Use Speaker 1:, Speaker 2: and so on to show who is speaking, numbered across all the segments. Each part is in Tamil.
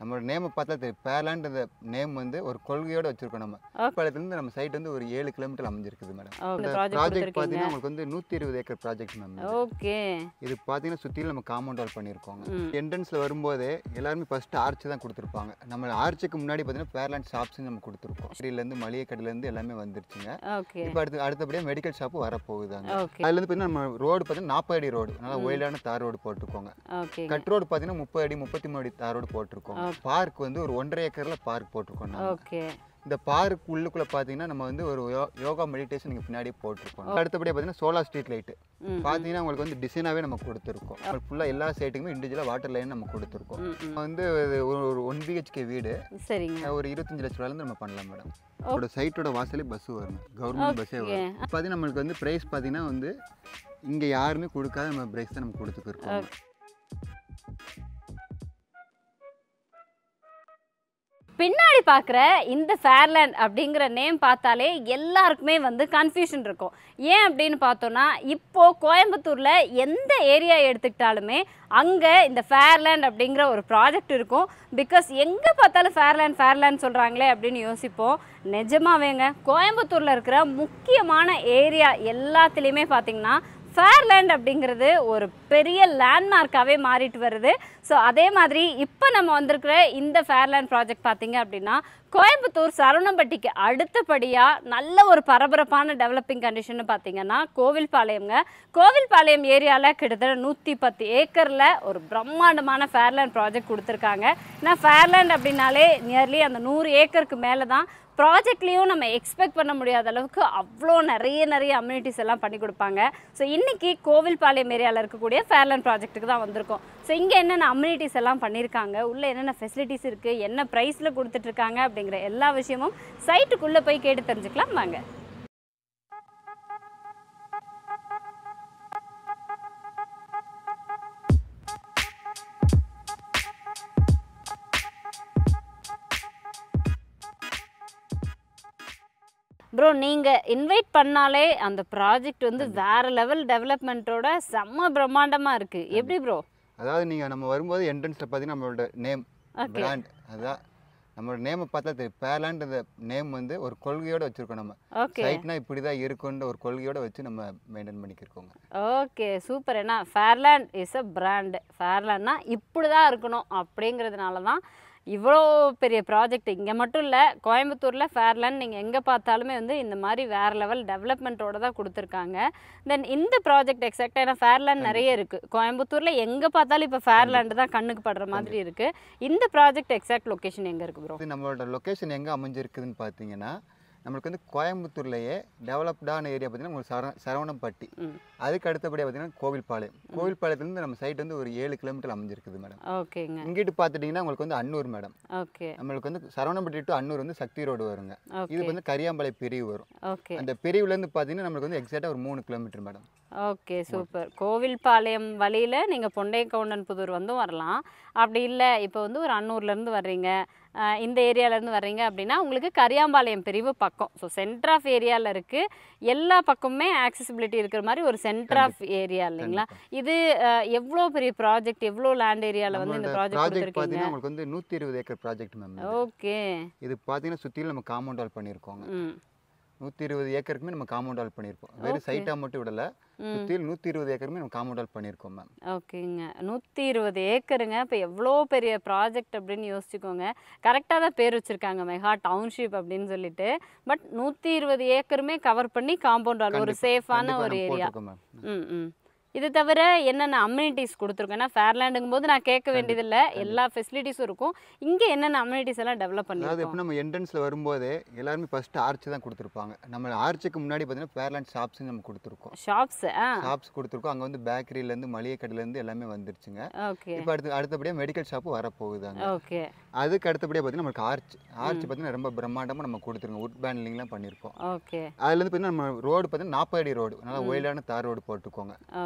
Speaker 1: நம்மளோட நேமை பார்த்தா தெரியும். பேர்லாண்ட் அந்த நேம் வந்து ஒரு கொள்கையோட வச்சிருக்கோம். நம்ம பாளையத்துலேருந்து நம்ம சைட் வந்து ஒரு 7 கிலோமீட்டர் அமைஞ்சிருக்குது மேடம். இந்த ப்ராஜெக்ட் பார்த்தீங்கன்னா உங்களுக்கு வந்து 120 ஏக்கர் ப்ராஜெக்ட் மேம்.
Speaker 2: ஓகே.
Speaker 1: இது பார்த்தீங்கன்னா சுற்றிலும் நம்ம காம்பவுண்ட் வால் பண்ணியிருக்கோங்க. என்ட்ரன்ஸில் வரும்போதே எல்லாருமே ஃபர்ஸ்ட் ஆர்ச் தான் கொடுத்துருப்பாங்க. நம்ம ஆர்ச்சுக்கு முன்னாடி பார்த்தீங்கன்னா பேர்லாண்ட் ஷாப்ஸ் நம்ம கொடுத்துருக்கோம். ஸ்ரீலேருந்து மளிகை கடையிலேருந்து எல்லாமே வந்துருச்சுங்க. இப்போ அடுத்தபடியாக மெடிக்கல் ஷாப்பு வரப்போகுதாங்க. அதுலேருந்து பார்த்தீங்கன்னா நம்ம ரோடு பார்த்தீங்கன்னா 40 அடி ரோடு, நல்லா ஒயிலான தார் ரோடு போட்டிருக்கோங்க. கட் ரோடு பார்த்தீங்கன்னா 30 அடி 33 அடி தார் ரோடு போட்டிருக்கோம். பார்க் வந்து ஒரு 1.5 ஏக்கர்ல பார்க் போட்டிருக்கோம். இந்த பார்க் உள்ளுக்குள்ள பாத்தீங்கன்னா நம்ம வந்து ஒரு யோகா மெடிடேஷன் இங்க பின்னாடி போட்டிருக்கோம். அடுத்தபடியாக பார்த்தீங்கன்னா சோலார் ஸ்ட்ரீட் லைட் பார்த்தீங்கன்னா உங்களுக்கு வந்து டிசைனாகவே நம்ம கொடுத்துருக்கோம். ஃபுல்லாக எல்லா சைட்டுக்குமே இண்டிவிஜுவலாக வாட்டர் லைன் நம்ம கொடுத்துருக்கோம். வந்து ஒரு 1 BHK வீடு ஒரு 25 லட்ச ரூபாயிலேருந்து நம்ம பண்ணலாம் மேடம். ஒரு சைட்டோட வாசலே பஸ் வரும், கவர்மெண்ட் பஸ்ஸே வரும். பார்த்தீங்கன்னா நம்மளுக்கு வந்து ப்ரைஸ் பார்த்தீங்கன்னா வந்து இங்கே யாருமே கொடுக்காத நம்ம ப்ரைஸ் தான் நம்ம கொடுத்துருக்கோம்.
Speaker 2: பின்னாடி பார்க்குற இந்த ஃபேர்லேண்ட் அப்படிங்கிற நேம் பார்த்தாலே எல்லாருக்குமே வந்து கன்ஃபியூஷன் இருக்கும். ஏன் அப்படின்னு பார்த்தோன்னா, இப்போது கோயம்புத்தூரில் எந்த ஏரியா எடுத்துக்கிட்டாலுமே அங்கே இந்த ஃபேர்லேண்ட் அப்படிங்கிற ஒரு ப்ராஜெக்ட் இருக்கும். பிகாஸ் எங்கே பார்த்தாலும் ஃபேர்லேண்ட் சொல்கிறாங்களே அப்படின்னு யோசிப்போம். நிஜமாவேங்க கோயம்புத்தூரில் இருக்கிற முக்கியமான ஏரியா எல்லாத்துலேயுமே பார்த்திங்கன்னா ஃபேர்லேண்ட் அப்படிங்கிறது ஒரு பெரிய லேண்ட்மார்க்காகவே மாறிட்டு வருது. ஸோ அதே மாதிரி இப்போ நம்ம வந்திருக்கிற இந்த ஃபேர்லேண்ட் ப்ராஜெக்ட் பார்த்திங்க அப்படின்னா கோயம்புத்தூர் சரவணம்பட்டிக்கு அடுத்தபடியாக நல்ல ஒரு பரபரப்பான டெவலப்பிங் கண்டிஷன் பார்த்திங்கன்னா கோவில்பாளையம்ங்க. கோவில்பாளையம் ஏரியாவில் கிட்டத்தட்ட 110 ஏக்கரில் ஒரு பிரம்மாண்டமான ஃபேர்லேண்ட் ப்ராஜெக்ட் கொடுத்துருக்காங்க. ஏன்னா ஃபேர்லேண்ட் அப்படின்னாலே நியர்லி அந்த 100 ஏக்கருக்கு மேலே தான். ப்ராஜெக்ட்லேயும் நம்ம எக்ஸ்பெக்ட் பண்ண முடியாத அளவுக்கு அவ்வளோ நிறைய அம்யூனிட்டிஸ் எல்லாம் பண்ணி கொடுப்பாங்க. ஸோ இன்றைக்கி கோவில்பாளையம் ஏரியாவில் இருக்கக்கூடிய ஃபேர்லேண்ட் ப்ராஜெக்ட்டுக்கு தான் வந்திருக்கோம். ஸோ இங்கே என்னென்ன அம்யூனிட்டிஸ் எல்லாம் பண்ணியிருக்காங்க, உள்ளே என்னென்ன ஃபெசிலிட்டிஸ் இருக்குது, என்ன ப்ரைஸில் கொடுத்துட்ருக்காங்க அப்படிங்கிற எல்லா விஷயமும் சைட்டுக்குள்ளே போய் கேட்டு தெரிஞ்சுக்கலாம் வாங்க. ப்ரோ, நீங்கள் இன்வைட் பண்ணாலே அந்த ப்ராஜெக்ட் வந்து வேறு லெவல் டெவலப்மெண்ட்டோட செம்ம பிரம்மாண்டமாக இருக்குது. எப்படி ப்ரோ?
Speaker 1: அதாவது நீங்கள் நம்ம வரும்போது என்ட்ரன்ஸில் பார்த்தீங்கன்னா நம்மளோட நேம் பிராண்ட், அதுதான் நம்மளோட நேமை பார்த்தா தெரியும். பேர்லாண்ட் அந்த நேம் வந்து ஒரு கொள்கையோடு வச்சுருக்கோம். நம்ம சைட்னா இப்படி தான் இருக்குன்ற ஒரு கொள்கையோடு வச்சு நம்ம மெயின்டைன் பண்ணிக்கிருக்கோங்க.
Speaker 2: Okay, super. ஏன்னா ஃபேர்லேண்ட் இஸ் அ பிராண்டு. ஃபேர்லேண்ட்னா இப்படி தான் இருக்கணும் அப்படிங்கிறதுனால தான் இவ்வளோ பெரிய ப்ராஜெக்ட். இங்கே மட்டும் இல்லை, கோயம்புத்தூரில் ஃபேர்லேண்ட் நீங்கள் எங்கே பார்த்தாலுமே வந்து இந்த மாதிரி வேறு லெவல் டெவலப்மெண்ட்டோடு தான் கொடுத்துருக்காங்க. தென் இந்த ப்ராஜெக்ட் எக்ஸாக்டாக ஏன்னா ஃபேர்லேண்ட் நிறைய இருக்குது கோயம்புத்தூரில், எங்கே பார்த்தாலும் இப்போ ஃபேர்லேண்டு தான் கண்ணுக்கு படுற மாதிரி இருக்குது. இந்த ப்ராஜெக்ட் எக்ஸாக்ட் லொக்கேஷன் எங்கே இருக்குது ப்ரோ?
Speaker 1: நம்மளோட லொக்கேஷன் எங்கே அமைஞ்சிருக்குதுன்னு பார்த்தீங்கன்னா நம்மளுக்கு வந்து கோயம்புத்தூர்லேயே டெவலப்டான ஏரியா பார்த்தீங்கன்னா உங்களுக்கு சரவணம்பட்டி, அதுக்கு அடுத்தபடியாக பார்த்தீங்கன்னா கோவில்பாளையத்துலேருந்து நம்ம சைட் வந்து ஒரு 7 கிலோமீட்டர் அமைஞ்சிருக்குது மேடம்.
Speaker 2: ஓகேங்க.
Speaker 1: இங்கிட்டு பார்த்துட்டிங்கன்னா உங்களுக்கு வந்து அன்னூர் மேடம்.
Speaker 2: ஓகே.
Speaker 1: நம்மளுக்கு வந்து சரவணம்பட்டி டு அன்னூர் வந்து சக்தி ரோடு வருங்க. இது வந்து கரியாம்பாளையம் பிரிவு வரும்.
Speaker 2: ஓகே.
Speaker 1: அந்த பிரிவுலேருந்து பார்த்தீங்கன்னா நம்மளுக்கு வந்து எக்ஸாக்டாக ஒரு 3 kilometre madam.
Speaker 2: Okay, super. Kovilpalayam வழியில் நீங்கள் பொண்டைக்கவுண்டன் புதூர் வந்து வரலாம். அப்படி இல்லை இப்போ வந்து ஒரு அன்னூர்லேருந்து வர்றீங்க, இந்த ஏரியாவிலேருந்து வர்றீங்க அப்படின்னா உங்களுக்கு கரியாம்பாளையம் பிரிவு பக்கம். ஸோ சென்டர் ஆஃப் ஏரியாவில் இருக்குது, எல்லா பக்கமுமே ஆக்சசிபிலிட்டி இருக்கிற மாதிரி ஒரு சென்டர் ஆஃப் ஏரியா இல்லைங்களா? இது எவ்வளோ பெரிய ப்ராஜெக்ட், எவ்வளோ லேண்ட் ஏரியாவில் வந்து இந்த ப்ராஜெக்ட்
Speaker 1: பார்த்தீங்கன்னா உங்களுக்கு வந்து 120 ஏக்கர் ப்ராஜெக்ட் மேம்.
Speaker 2: ஓகே.
Speaker 1: இது பார்த்தீங்கன்னா சுற்றிலும் நம்ம காம்பவுண்ட் வால் பண்ணியிருக்கோங்க. 120 ஏக்கருக்குமே நம்ம காம்பவுண்ட் வால் பண்ணியிருக்கோம். வெறும் சைட்டாக மட்டும் விடலை, சுற்றிலும் 120 ஏக்கருமே நம்ம காம்பவுண்ட் வால் பண்ணியிருக்கோம் மேம்.
Speaker 2: ஓகேங்க, 120 ஏக்கருங்க. இப்போ எவ்வளோ பெரிய ப்ராஜெக்ட் அப்படின்னு யோசிச்சுக்கோங்க. கரெக்டாக தான் பேர் வச்சுருக்காங்க, மெகா டவுன்ஷிப் அப்படின்னு சொல்லிட்டு. பட் 120 ஏக்கருமே கவர் பண்ணி காம்பவுண்ட் வால், ஒரு சேஃபான ஒரு ஏரியா. இது தவிர என்னென்ன அம்யூனிட்டிஸ் கொடுத்துருக்கோம்? ஏன்னா ஃபேர்லேண்டுங்கும் போது நான் கேட்க வேண்டியதில்லை, எல்லா ஃபெசிலிட்டிஸும் இருக்கும். இங்கே என்னென்ன அம்யூனிட்டிஸ் எல்லாம் டெவலப் பண்ணிருக்கோம்?
Speaker 1: அதாவது இப்போ நம்ம என்ட்ரன்ஸில் வரும்போதே எல்லாருமே ஃபர்ஸ்ட் ஆர்ச் தான் கொடுத்துருப்பாங்க. நம்ம ஆர்ச்சுக்கு முன்னாடி பார்த்தீங்கன்னா ஃபேர்லேண்ட் ஷாப்ஸ் நம்ம கொடுத்துருக்கோம். ஷாப்ஸ் கொடுத்துருக்கோம். அங்கே வந்து பேக்கரியிலேருந்து மளிகை கடையிலேருந்து எல்லாமே வந்துருச்சுங்க.
Speaker 2: ஓகே.
Speaker 1: இப்போ அடுத்தபடியாக மெடிக்கல் ஷாப்பு வரப்போகுதாங்க.
Speaker 2: ஓகே.
Speaker 1: அதுக்கு அடுத்தபடியாக பார்த்தீங்கன்னா நம்மளுக்கு ஆர்ச் பார்த்தீங்கன்னா ரொம்ப பிரம்மாண்டமாக நம்ம கொடுத்துருக்கோம். வுட் பேனலிங்லாம் பண்ணியிருக்கோம்.
Speaker 2: ஓகே.
Speaker 1: அதுலேருந்து பார்த்தீங்கன்னா நம்ம ரோடு பார்த்தீங்கன்னா 40 அடி ரோடு, நல்லா ஒயிலான தார் ரோடு போட்டுக்கோங்க.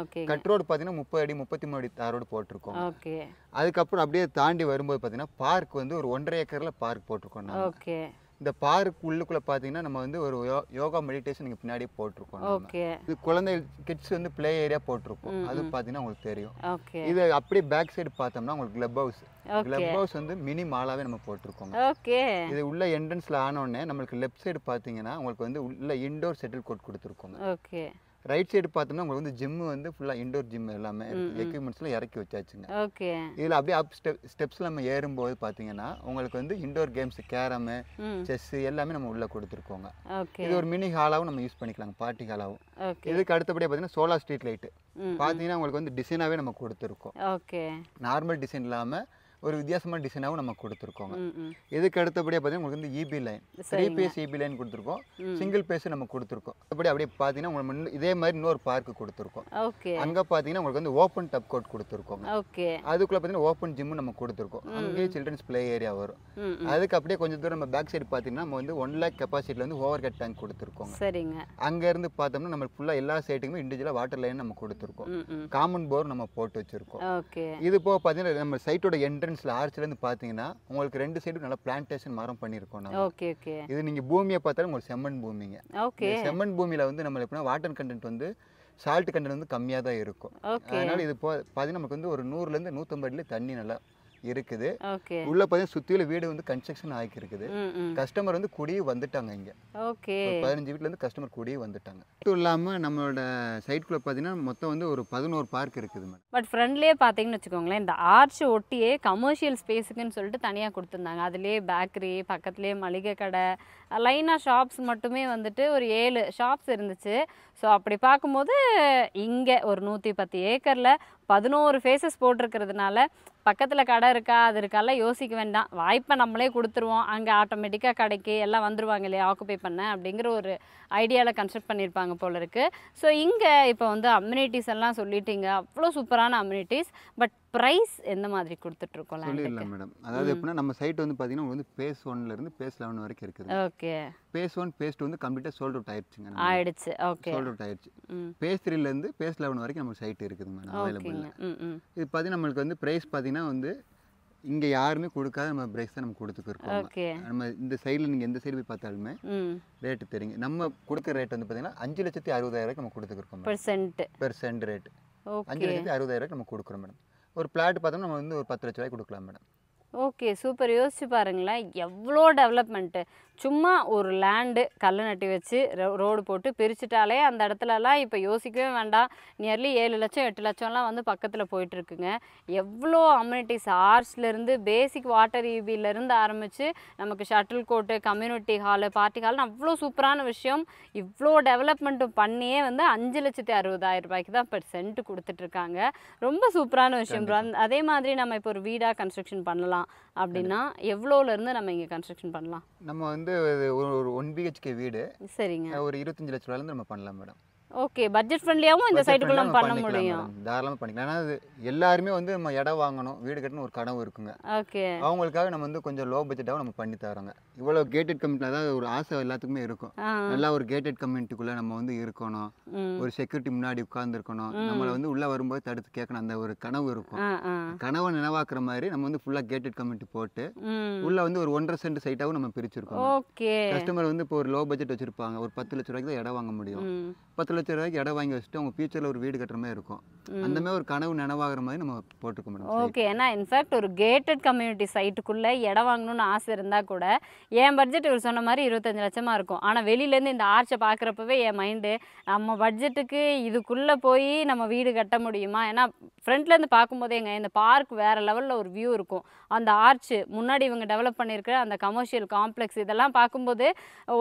Speaker 1: கட் ரோடு பார்த்தீங்கன்னா 30 அடி 33 அடி தார் ரோடு போட்டிருக்கோம். அதுக்கப்புறம் அப்படியே தாண்டி வரும்போது பார்த்தீங்கன்னா பார்க் வந்து ஒரு 1.5 ஏக்கரில் பார்க் போட்டிருக்கோம்.
Speaker 2: ஓகே.
Speaker 1: இந்த பார்க் உள்ளுக்குள்ள பாத்தீங்கன்னா நம்ம வந்து ஒரு யோகா மெடிடேஷன் இங்க பின்னாடி போட்டிருக்கோம்.
Speaker 2: ஓகே.
Speaker 1: இது குழந்தை கிட்ஸ் வந்து ப்ளே ஏரியா போட்டிருக்கோம். அது பாத்தீங்கன்னா உங்களுக்கு தெரியும்.
Speaker 2: ஓகே.
Speaker 1: இது அப்படியே பேக் சைடு பார்த்தோம்னா உங்களுக்கு கிளப் ஹவுஸ். கிளப் ஹவுஸ் வந்து மினி மாலாவே நம்ம போட்டிருக்கோம்.
Speaker 2: ஓகே.
Speaker 1: இது உள்ள என்ட்ரன்ஸ்ல ஆனோடனே நம்மளுக்கு லெஃப்ட் சைடு பாத்தீங்கன்னா உங்களுக்கு வந்து உள்ள இன்டோர் செட்டில் கோர்ட் கொடுத்துருக்கோங்க.
Speaker 2: ஓகே.
Speaker 1: ரைட் சைடு பார்த்தோம்னா உங்களுக்கு வந்து ஜிம் வந்து ஃபுல்லாக இன்டோர் ஜிம் எல்லாமே எக்யூப்மெண்ட்ஸ்லாம் இறக்கி வச்சாச்சுங்க.
Speaker 2: ஓகே.
Speaker 1: இதில் அப்படியே அப் ஸ்டெப்ஸில் நம்ம ஏறும்போது பார்த்தீங்கன்னா உங்களுக்கு வந்து இன்டோர் கேம்ஸ் கேரமு செஸ் எல்லாமே நம்ம உள்ளே கொடுத்துருக்கோங்க. இது ஒரு மினி ஹாலாகவும் நம்ம யூஸ் பண்ணிக்கலாங்க, பார்ட்டி ஹாலாகவும். இதுக்கு அடுத்தபடியே பார்த்தீங்கன்னா சோலார் ஸ்ட்ரீட் லைட்டு பார்த்தீங்கன்னா உங்களுக்கு வந்து டிசைனாகவே நம்ம கொடுத்துருக்கோம்.
Speaker 2: ஓகே.
Speaker 1: நார்மல் டிசைன் இல்லாமல் ஒரு வித்தியாசமான டிசைனாகவும் நம்ம கொடுத்துருக்கோங்க. இதுக்கு அடுத்தபடியாக பார்த்தீங்கன்னா உங்களுக்கு வந்து EB line 3 base EB line கொடுத்துருக்கோம். சிங்கிள் பேஸ் நம்ம கொடுத்துருக்கோம். அப்படியே பார்த்தீங்கன்னா உங்களுக்கு இதே மாதிரி இன்னொரு பார்க்கு கொடுத்துருக்கோம். அங்கே பார்த்தீங்கன்னா உங்களுக்கு வந்து ஓப்பன் டப் கோர்ட் கொடுத்துருக்கோம். அதுக்குள்ளே பார்த்தீங்கன்னா ஓப்பன் ஜிம்மு நம்ம கொடுத்துருக்கோம். அங்கேயே சில்ட்ரன்ஸ் பிளே ஏரியா வரும். அதுக்கு அப்படியே கொஞ்சம் தூரம் நம்ம பேக் சைடு பார்த்தீங்கன்னா நம்ம வந்து 1 lakh கெப்பாசிட்டியில் வந்து ஓவர் ஹெட் டேங்க் கொடுத்துருக்கோம்.
Speaker 2: சரிங்க.
Speaker 1: அங்கேருந்து பார்த்தோம்னா நம்மளுக்கு ஃபுல்லாக எல்லா சைட்டுக்குமே இண்டிவிஜுவலாக வாட்டர் லைன் நம்ம கொடுத்துருக்கோம். காமன் போர் நம்ம போட்டு வச்சுருக்கோம். இது போக பார்த்தீங்கன்னா நம்ம சைட்டோட என்ட்ரன்ஸ்ல ஆர்ச்லேருந்து பார்த்தீங்கன்னா உங்களுக்கு 2 சைடும் நல்லா பிளான்டேஷன் மரம் பண்ணியிருக்கோம். இது நீங்கள் பூமியை பார்த்தாலும் உங்களுக்கு செம்மண் பூமிங்க. செம்மண் பூமியில் வந்து நம்ம எப்படின்னா வாட்டர் கண்டென்ட் வந்து சால்ட் கண்டென்ட் வந்து கம்மியாக தான் இருக்கும். அதனால இது பார்த்தீங்கன்னா நமக்கு வந்து ஒரு 100லேருந்து 150 அடியில் தண்ணி நல்லா இருக்குது. உள்ள பார்த்தீங்கன்னா சுற்றில வீடு வந்து கன்ஸ்ட்ரக்ஷன் ஆகி இருக்குது. கஸ்டமர் வந்து குடியே வந்துட்டாங்க. இங்கே 15 வீட்டிலேருந்து கஸ்டமர் குடியே வந்துட்டாங்க. மட்டும் இல்லாமல் நம்மளோட சைட்குள்ளே பார்த்தீங்கன்னா மொத்தம் வந்து ஒரு 11 பார்க் இருக்குது மேடம்.
Speaker 2: பட் ஃப்ரெண்ட்லேயே பார்த்தீங்கன்னு வச்சுக்கோங்களேன், இந்த ஆர்ச் ஒட்டியே கமர்ஷியல் ஸ்பேஸுக்குன்னு சொல்லிட்டு தனியாக கொடுத்துருந்தாங்க. அதுலேயே பேக்கரி, பக்கத்துலேயே மளிகை கடை, லைனாக ஷாப்ஸ் மட்டுமே வந்துட்டு ஒரு 7 ஷாப்ஸ் இருந்துச்சு. ஸோ அப்படி பார்க்கும்போது இங்கே ஒரு 110 ஏக்கரில் 11 ஃபேஸஸ் போட்டிருக்கிறதுனால பக்கத்தில் கடை இருக்கா அது இருக்காலாம் யோசிக்க வேண்டாம், வாய்ப்பை நம்மளே கொடுத்துருவோம், அங்கே ஆட்டோமேட்டிக்காக கடைக்கு எல்லாம் வந்துடுவாங்க இல்லையா ஆக்குபை பண்ண அப்படிங்கிற ஒரு ஐடியாவில் கன்ஸ்ட்ரக்ட் பண்ணியிருப்பாங்க போல இருக்குது. ஸோ இங்கே இப்போ வந்து அம்யூனிட்டிஸ் எல்லாம் சொல்லிட்டீங்க, அவ்வளோ சூப்பரான அம்யூனிட்டிஸ். பட் ப்ரைஸ் எந்த மாதிரி கொடுத்துட்ருக்கோம்?
Speaker 1: சொல்லிடலாம் மேடம். அதாவது எப்படின்னா நம்ம சைட் வந்து பார்த்தீங்கன்னா வந்து பேஸ் 1லேருந்து பேஸ் 11 வரைக்கும் இருக்குது.
Speaker 2: ஓகே.
Speaker 1: பேஸ் 1 பேஸ் 2 வந்து கம்ப்ளீட்டாக சோல்ட் அவுட் ஆயிடுச்சுங்க.
Speaker 2: ஆயிடுச்சு. ஓகே.
Speaker 1: சோல்ட் அவுட் ஆயிடுச்சு. பேஸ் 3லேருந்து பேஸ் 11 வரைக்கும் நம்ம சைட் இருக்குது மேடம் அவைலபிள். இது பார்த்தீங்கன்னா நம்மளுக்கு வந்து ப்ரைஸ் பார்த்தீங்கன்னா வந்து இங்கே யாருமே கொடுக்காத நம்ம ப்ரைஸ் தான் நம்ம கொடுத்துருக்கோம். நம்ம இந்த சைடில் நீங்கள் எந்த சைடு போய் பார்த்தாலுமே ரேட்டு தெரியுங்க. நம்ம கொடுக்குற ரேட் வந்து பார்த்தீங்கன்னா 5,60,000 நம்ம கொடுத்துருக்கோம். பெர்சென்ட் ரேட்டு 5,60,000 நம்ம கொடுக்குறோம் மேடம். ஒரு பிளாட் பார்த்தோம்னா நம்ம வந்து ஒரு 10 லட்ச ரூபாய்க்கு கொடுக்கலாம் மேடம்.
Speaker 2: Okay, super. யோசிச்சு பாருங்களேன், எவ்வளோ டெவலப்மெண்ட்டு. சும்மா ஒரு லேண்டு கல் நட்டி வச்சு ரோடு போட்டு பிரிச்சுட்டாலே அந்த இடத்துலலாம் இப்போ யோசிக்கவே வேண்டாம், நியர்லி 7 லட்சம் 8 லட்சம்லாம் வந்து பக்கத்தில் போயிட்டுருக்குங்க. எவ்வளோ அம்யூனிட்டிஸ், ஆர்ட்ஸ்லேருந்து பேசிக் வாட்டர் இபிலேருந்து ஆரம்பித்து நமக்கு shuttle court, community hall, party ஹால்னு அவ்வளோ சூப்பரான விஷயம். இவ்வளோ டெவலப்மெண்ட்டும் பண்ணியே வந்து 5,60,000 ரூபாய்க்கு தான் பெர் சென்ட் கொடுத்துட்ருக்காங்க. ரொம்ப சூப்பரான விஷயம். அதே மாதிரி நம்ம இப்போ ஒரு வீடாக கன்ஸ்ட்ரக்ஷன் பண்ணலாம் அப்படின்னா எவ்வளோலேருந்து நம்ம இங்கே கன்ஸ்ட்ரக்ஷன் பண்ணலாம்?
Speaker 1: நம்ம வந்து ஒரு 1 BHK வீடு
Speaker 2: சரிங்க
Speaker 1: ஒரு 25 லட்ச ரூபாயிலேருந்து நம்ம பண்ணலாம் மேடம்.
Speaker 2: ஓகே, பட்ஜெட் ஃப்ரெண்ட்லியாகவும் இந்த சைட்டுக்குள்ள நம்ம பண்ண முடியும்.
Speaker 1: தாராளமாக பண்ணிக்கலாம். ஆனால் அது எல்லாருமே வந்து நம்ம இடம் வாங்கணும், வீடு கட்டணும் ஒரு கனவு இருக்குங்க.
Speaker 2: ஓகே.
Speaker 1: அவங்களுக்காக நம்ம வந்து கொஞ்சம் லோ பட்ஜெட்டாகவும் நம்ம பண்ணி தரோங்க. இவ்வளோ கேட்டட் கம்யூனிட்டி, அதாவது ஒரு ஆசை எல்லாத்துக்குமே இருக்கும். நல்லா ஒரு கேட்டட் கம்யூனிட்டிக்குள்ளே நம்ம வந்து இருக்கணும், ஒரு செக்யூரிட்டி முன்னாடி உட்கார்ந்துருக்கணும், நம்மளை வந்து உள்ளே வரும்போது தடுத்து கேட்கணும், அந்த ஒரு கனவு இருக்கும். கனவை நினைவாக்குற மாதிரி நம்ம வந்து ஃபுல்லாக கேட்டட் கம்யூனிட்டி போட்டு உள்ள வந்து ஒரு 1.5 சென்ட் சைட்டாகவும் நம்ம பிரிச்சிருக்கோம்.
Speaker 2: ஓகே.
Speaker 1: கஸ்டமர் வந்து இப்போ ஒரு லோ பட்ஜெட் வச்சிருப்பாங்க, ஒரு 10 லட்ச ரூபாய்க்கு தான் இடம் வாங்க முடியும். 10 லட்ச ரூபாய்க்கு இடம் வாங்கி வச்சுட்டு அவங்க ஃபியூச்சரில் ஒரு வீடு கட்டுற மாதிரி இருக்கும். அந்த மாதிரி ஒரு கனவு நினைவாகிற மாதிரி நம்ம போட்டுருக்கோம் மேடம்.
Speaker 2: ஓகே. ஏன்னா இன்ஃபேக்ட் ஒரு கேட்டட் கம்யூனிட்டி சைட்டுக்குள்ளே இடம் வாங்கணும்னு ஆசை இருந்தால் கூட என் பட்ஜெட் இவர் சொன்ன மாதிரி 25 லட்சமாக இருக்கும். ஆனால் வெளியிலேருந்து இந்த ஆர்ச்சை பார்க்குறப்பவே என் மைண்டு நம்ம பட்ஜெட்டுக்கு இதுக்குள்ளே போய் நம்ம வீடு கட்ட முடியுமா? ஏன்னா ஃப்ரண்ட்லேருந்து பார்க்கும்போதே இந்த பார்க் வேறு லெவலில் ஒரு வியூ இருக்கும். அந்த ஆர்ச்சு முன்னாடி இவங்க டெவலப் பண்ணியிருக்கிற அந்த கமர்ஷியல் காம்ப்ளெக்ஸ் இதெல்லாம் பார்க்கும்போது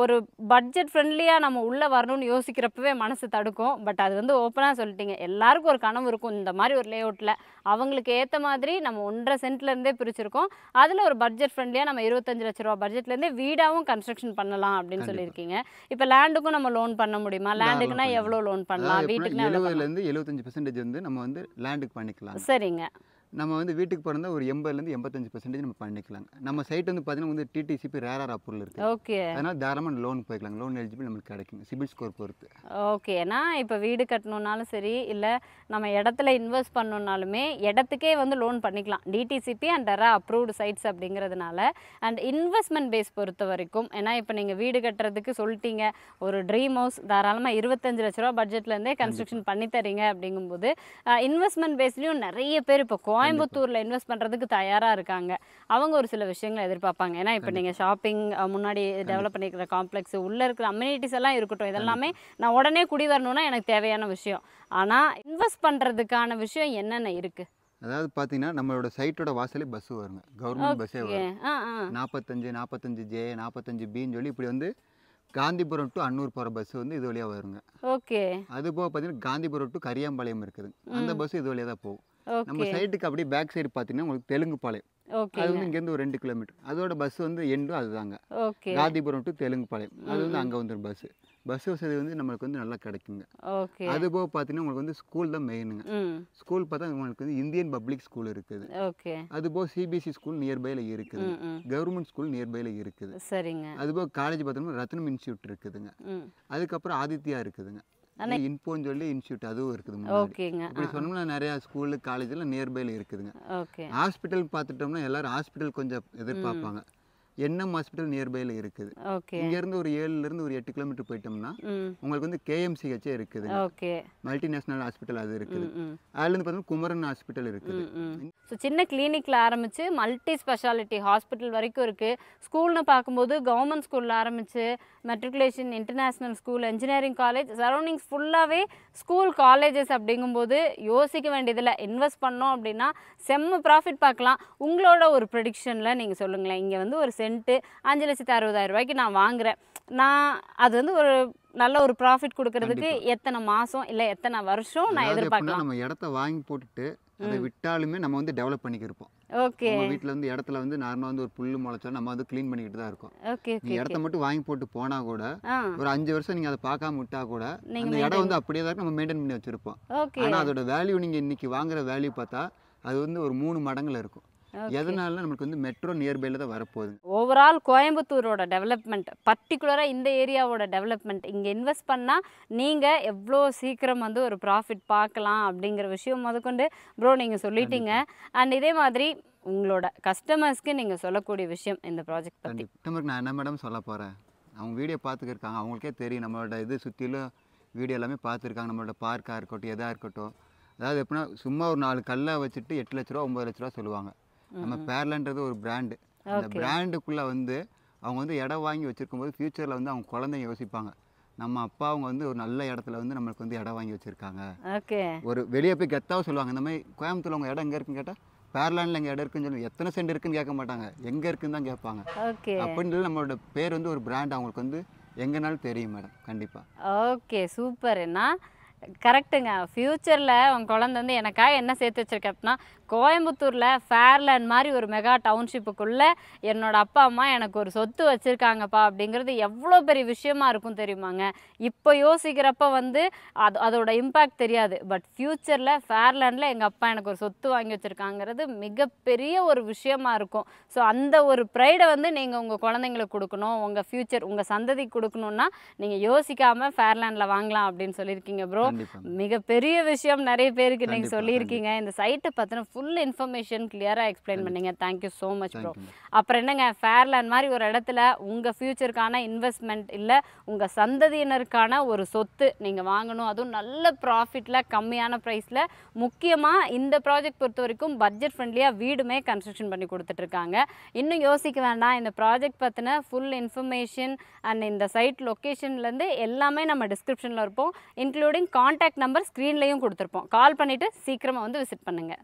Speaker 2: ஒரு பட்ஜெட் ஃப்ரெண்ட்லியாக நம்ம உள்ளே வரணும்னு யோசிக்கிறப்பவே மனசு தடுக்கும். பட் அது வந்து ஓப்பனாக சொல்லிட்டீங்க, எல்லாருக்கும் ஒரு கனவு இருக்கும் இந்த மாதிரி ஒரு லேஅவுட்டில். அவங்களுக்கு ஏற்ற மாதிரி நம்ம 1.5 சென்ட்லேருந்தே பிரிச்சிருக்கோம். அதில் ஒரு பட்ஜெட் ஃப்ரெண்ட்லியாக நம்ம 25 லட்ச ரூபா பட்ஜெட்லேருந்தே வீடாகவும் கன்ஸ்ட்ரக்ஷன் பண்ணலாம் அப்படின்னு சொல்லியிருக்கீங்க. இப்போ லேண்டுக்கும் நம்ம லோன் பண்ண முடியுமா? லேண்டுக்குன்னா எவ்வளோ லோன் பண்ணலாம்? வீட்டுக்குன்னா
Speaker 1: 70% 75% வந்து நம்ம வந்து லேண்டுக்கு பண்ணிக்கலாம்.
Speaker 2: சரிங்க.
Speaker 1: நம்ம வந்து வீட்டுக்கு பிறந்தா ஒரு 80லேருந்து 85% நம்ம பண்ணிக்கலாங்க. நம்ம சைட் வந்து பார்த்தீங்கன்னா வந்து டிடிசிபி ரேரார் அப்ரூவல் இருக்குது.
Speaker 2: ஓகே.
Speaker 1: அதனால் தாராளமாக லோன் போய்க்கலாங்க. லோன் எலிஜிபிள் நமக்கு கிடைக்குங்க சிபில் ஸ்கோர் பொறுத்து.
Speaker 2: ஓகே. ஏன்னா இப்போ வீடு கட்டணுன்னாலும் சரி, இல்லை நம்ம இடத்துல இன்வெஸ்ட் பண்ணணுன்னாலுமே இடத்துக்கே வந்து லோன் பண்ணிக்கலாம். DTCP and RERA approved sites அப்படிங்கிறதுனால. அண்ட் இன்வெஸ்ட்மெண்ட் பேஸ் பொறுத்த வரைக்கும், ஏன்னா இப்போ நீங்கள் வீடு கட்டுறதுக்கு சொல்லிட்டீங்க, ஒரு ட்ரீம் ஹவுஸ் தாராளமாக 25 லட்ச ரூபா பட்ஜெட்லேருந்தே கன்ஸ்ட்ரக்ஷன் பண்ணி தரீங்க அப்படிங்கும்போது இன்வெஸ்ட்மெண்ட் பேஸ்லேயும் நிறைய பேர் இப்போ கோயம்புத்தூரில் இன்வெஸ்ட் பண்ணுறதுக்கு தயாராக இருக்காங்க. அவங்க ஒரு சில விஷயங்களை எதிர்பார்ப்பாங்க. ஏன்னா இப்போ நீங்கள் ஷாப்பிங் முன்னாடி டெவலப் பண்ணிக்கிற காம்ப்ளெக்ஸ் உள்ளே இருக்கிற அம்யூனிட்டிஸ் எல்லாம் இருக்கட்டும், இதெல்லாமே நான் உடனே குடி வரணும்னா எனக்கு தேவையான விஷயம். ஆனால் இன்வெஸ்ட் பண்ணுறதுக்கான விஷயம் என்னென்ன இருக்குது?
Speaker 1: அதாவது பார்த்தீங்கன்னா நம்மளோட சைட்டோட வாசலே பஸ் வருங்க. கவர்மெண்ட் பஸ்ஸே வரும். 45, 45J, 45Bன்னு சொல்லி இப்படி வந்து காந்திபுரம் டு அன்னூர் போகிற பஸ் வந்து இது வழியாக வருங்க.
Speaker 2: ஓகே.
Speaker 1: அது போக பார்த்தீங்கன்னா காந்திபுரம் டு கரியாம்பாளையம் இருக்குது. அந்த பஸ் இது வழியாக தான் போகும். நம்ம
Speaker 2: ஓகே.
Speaker 1: சைட்டுக்கு அப்படியே பேக் சைடு பார்த்தீங்கன்னா உங்களுக்கு தெலுங்குபாளையம்.
Speaker 2: ஓகே.
Speaker 1: அது வந்து இங்கேருந்து ஒரு 2 கிலோமீட்டர். அதோட பஸ் வந்து எண்டும் அதுதாங்க.
Speaker 2: ஓகே.
Speaker 1: காந்திபுரம் டு தெலுங்குபாளையம். அது வந்து அங்கே வந்துடும் பஸ். பஸ் வசதி வந்து நம்மளுக்கு வந்து நல்லா கிடைக்குங்க.
Speaker 2: ஓகே.
Speaker 1: அது போக பார்த்தீங்கன்னா உங்களுக்கு வந்து ஸ்கூல் தான் மெயினுங்க.
Speaker 2: ம்.
Speaker 1: ஸ்கூல் பார்த்தா உங்களுக்கு வந்து இந்தியன் பப்ளிக் ஸ்கூல் இருக்குது.
Speaker 2: ஓகே.
Speaker 1: அதுபோக சிபிஎஸ்சி ஸ்கூல் நியர்பையில் இருக்குது.
Speaker 2: ம். ம்.
Speaker 1: கவர்மெண்ட் ஸ்கூல் நியர்பையில் இருக்குது.
Speaker 2: சரிங்க.
Speaker 1: அதுபோக காலேஜ் பார்த்தோம்னா ரத்னம் இன்ஸ்டியூட் இருக்குதுங்க.
Speaker 2: ம்.
Speaker 1: அதுக்கப்புறம் ஆதித்யா இருக்குதுங்க. இன்போன்னு சொல்லி இன்ஸ்டியூட் அதுவும் இருக்குது முன்னாடி.
Speaker 2: ஓகேங்க.
Speaker 1: இப்படி சொன்னோம்னா நிறையா ஸ்கூலு காலேஜெல்லாம் நியர்பையில் இருக்குதுங்க.
Speaker 2: ஓகே.
Speaker 1: ஹாஸ்பிட்டல் பார்த்துட்டோம்னா எல்லாரும் ஹாஸ்பிட்டல் கொஞ்சம் எதிர்பார்ப்பாங்க. என்எம் ஹாஸ்பிட்டல் நியர்பையில் இருக்குது.
Speaker 2: ஓகே.
Speaker 1: இங்கேருந்து ஒரு 7லேருந்து ஒரு 8 கிலோமீட்டர் போயிட்டோம்னா
Speaker 2: ம்.
Speaker 1: உங்களுக்கு வந்து கேஎம்சிஹெச்சே இருக்குதுங்க.
Speaker 2: ஓகே.
Speaker 1: மல்டிநேஷ்னல் ஹாஸ்பிட்டல் அது இருக்குது.
Speaker 2: ம். ம்.
Speaker 1: அதுலேருந்து பார்த்தீங்கன்னா குமரன் ஹாஸ்பிட்டல் இருக்குது.
Speaker 2: ஸோ சின்ன கிளினிக்கில் ஆரம்பித்து மல்டி ஸ்பெஷாலிட்டி ஹாஸ்பிட்டல் வரைக்கும் இருக்குது. ஸ்கூல்னு பார்க்கும்போது கவர்மெண்ட் ஸ்கூலில் ஆரம்பித்து matriculation, international school, engineering college, surroundings ஃபுல்லாகவே ஸ்கூல் காலேஜஸ் அப்படிங்கும்போது யோசிக்க வேண்டியதில்லை. இன்வெஸ்ட் பண்ணோம் அப்படின்னா செம்ம ப்ராஃபிட் பார்க்கலாம். உங்களோட ஒரு ப்ரெடிக்ஷனில் நீங்கள் சொல்லுங்களேன். இங்கே வந்து ஒரு சென்ட்டு 5,60,000 ரூபாய்க்கு நான் வாங்குகிறேன். நான் அது வந்து ஒரு நல்ல ஒரு ப்ராஃபிட் கொடுக்கறதுக்கு எத்தனை மாதம் இல்லை எத்தனை வருஷம் நான் எதிர்பார்க்கலாம்?
Speaker 1: நம்ம இடத்த வாங்கி போட்டுட்டு அதை விட்டாலுமே நம்ம வந்து டெவலப் பண்ணிக்கிருப்போம்.
Speaker 2: ஓகே.
Speaker 1: நம்ம வீட்டில் வந்து இடத்துல வந்து நார்மலாக வந்து ஒரு புல்லு முளைச்சாலும் நம்ம வந்து க்ளீன் பண்ணிக்கிட்டு தான் இருக்கோம்.
Speaker 2: ஓகே.
Speaker 1: நீங்கள் இடத்த மட்டும் வாங்கி போட்டு போனால் கூட
Speaker 2: ஆ.
Speaker 1: ஒரு 5 வருஷம் நீங்கள் அதை பார்க்காம விட்டா கூட அந்த இடம் வந்து அப்படியே தான் நம்ம மெயின்டைன் பண்ணி வச்சுருப்போம்.
Speaker 2: ஓகே.
Speaker 1: ஆனால் அதோட வேல்யூ நீங்கள் இன்னைக்கு வாங்குற வேல்யூ பார்த்தா அது வந்து ஒரு 3 மடங்குல இருக்கும். எதனால நமக்கு வந்து மெட்ரோ நியர்பைல தான் வரப்போகுது.
Speaker 2: ஓவரால் கோயம்புத்தூரோட டெவலப்மெண்ட், பர்டிகுலராக இந்த ஏரியாவோட டெவலப்மெண்ட், இங்கே இன்வெஸ்ட் பண்ணால் நீங்கள் எவ்வளோ சீக்கிரம் வந்து ஒரு ப்ராஃபிட் பார்க்கலாம் அப்படிங்கிற விஷயம் முதற்கொண்டு ப்ரோ நீங்கள் சொல்லிட்டீங்க. அண்ட் இதே மாதிரி உங்களோட கஸ்டமர்ஸ்க்கு நீங்கள் சொல்லக்கூடிய விஷயம் இந்த ப்ராஜெக்ட் பற்றி.
Speaker 1: கஸ்டமருக்கு நான் என்ன மேடம் சொல்ல போகிறேன், அவங்க வீடியோ பார்த்துக்கிருக்காங்க, அவங்களுக்கே தெரியும் நம்மளோட இது சுற்றிலும் வீடியோ எல்லாமே பார்த்துருக்காங்க. நம்மளோட பார்க்காக இருக்கட்டும் எதாக இருக்கட்டும், அதாவது எப்படின்னா சும்மா ஒரு 4 கல்லை வச்சுட்டு 8 லட்ச ரூபா 9 லட்ச ரூபா சொல்லுவாங்க. நம்ம பேர்லன்றது ஒரு பிராண்டு. அந்த பிராண்டுக்குள்ளே வந்து அவங்க வந்து இடம் வாங்கி வச்சுருக்கும் போது ஃப்யூச்சரில் வந்து அவங்க குழந்தைங்க யோசிப்பாங்க, நம்ம அப்பா அவங்க வந்து ஒரு நல்ல இடத்துல வந்து நம்மளுக்கு வந்து இடம் வாங்கி வச்சுருக்காங்க.
Speaker 2: ஓகே.
Speaker 1: ஒரு வெளியே போய் கெத்தாக சொல்லுவாங்க, இந்த மாதிரி கோயம்புத்தூர் உங்கள் இடம் எங்கே இருக்குன்னு கேட்டால் பேர்லாண்டில் எங்கள் இடம் இருக்குன்னு சொல்லி எத்தனை சென்ட் இருக்குன்னு கேட்க மாட்டாங்க, எங்கே இருக்குன்னு தான் கேட்பாங்க.
Speaker 2: ஓகே.
Speaker 1: அப்படின்னு நம்மளோட பேர் வந்து ஒரு பிராண்ட் அவங்களுக்கு வந்து எங்கேனாலும் தெரியும் மேடம். கண்டிப்பாக.
Speaker 2: Okay, super. என்ன கரெக்டுங்க. ஃப்யூச்சரில் உங்கள் குழந்தை வந்து எனக்காக என்ன சேர்த்து வச்சுருக்கேன்னா, கோயம்புத்தூரில் ஃபேர்லேண்ட் மாதிரி ஒரு மெகா டவுன்ஷிப்புக்குள்ளே என்னோட அப்பா அம்மா எனக்கு ஒரு சொத்து வச்சுருக்காங்கப்பா அப்படிங்கிறது எவ்வளோ பெரிய விஷயமா இருக்கும் தெரியுமாங்க. இப்போ யோசிக்கிறப்ப வந்து அதோட இம்பேக்ட் தெரியாது. பட் ஃப்யூச்சரில் ஃபேர்லேண்டில் எங்கள் அப்பா எனக்கு ஒரு சொத்து வாங்கி வச்சுருக்காங்கிறது மிகப்பெரிய ஒரு விஷயமா இருக்கும். ஸோ அந்த ஒரு ப்ரைடை வந்து நீங்கள் உங்கள் குழந்தைங்களுக்கு கொடுக்கணும், உங்கள் ஃப்யூச்சர் உங்கள் சந்ததிக்கு கொடுக்கணுன்னா நீங்கள் யோசிக்காமல் ஃபேர்லேண்டில் வாங்கலாம் அப்படின்னு சொல்லியிருக்கீங்க ப்ரோ. மிகப்பெரிய விஷயம் நிறைய பேருக்கு நீங்கள் சொல்லியிருக்கீங்க. இந்த சைட்டை பற்றின ஃபுல் இன்ஃபர்மேஷன் கிளியராக எக்ஸ்பிளைன் பண்ணீங்க. Thank you so much bro. அப்புறம் என்னங்க, ஃபேர்லேண்ட் மாதிரி ஒரு இடத்துல உங்கள் ஃப்யூச்சருக்கான இன்வெஸ்ட்மெண்ட் இல்லை உங்கள் சந்ததியினருக்கான ஒரு சொத்து நீங்கள் வாங்கணும், அதுவும் நல்ல ப்ராஃபிட்டில் கம்மியான ப்ரைஸில். முக்கியமாக இந்த ப்ராஜெக்ட் பொறுத்த வரைக்கும் பட்ஜெட் ஃப்ரெண்ட்லியாக வீடுமே கன்ஸ்ட்ரக்ஷன் பண்ணி கொடுத்துட்ருக்காங்க. இன்னும் யோசிக்க வேண்டாம். இந்த ப்ராஜெக்ட் பற்றின ஃபுல் இன்ஃபர்மேஷன் அண்ட் இந்த சைட் லொக்கேஷன்லேருந்து எல்லாமே நம்ம டிஸ்கிரிப்ஷனில் இருப்போம். இன்க்ளூடிங் கான்டாக்ட் நம்பர் ஸ்க்ரீன்லேயும் கொடுத்துருப்போம். கால் பண்ணிவிட்டு சீக்கிரமாக வந்து விசிட் பண்ணுங்கள்.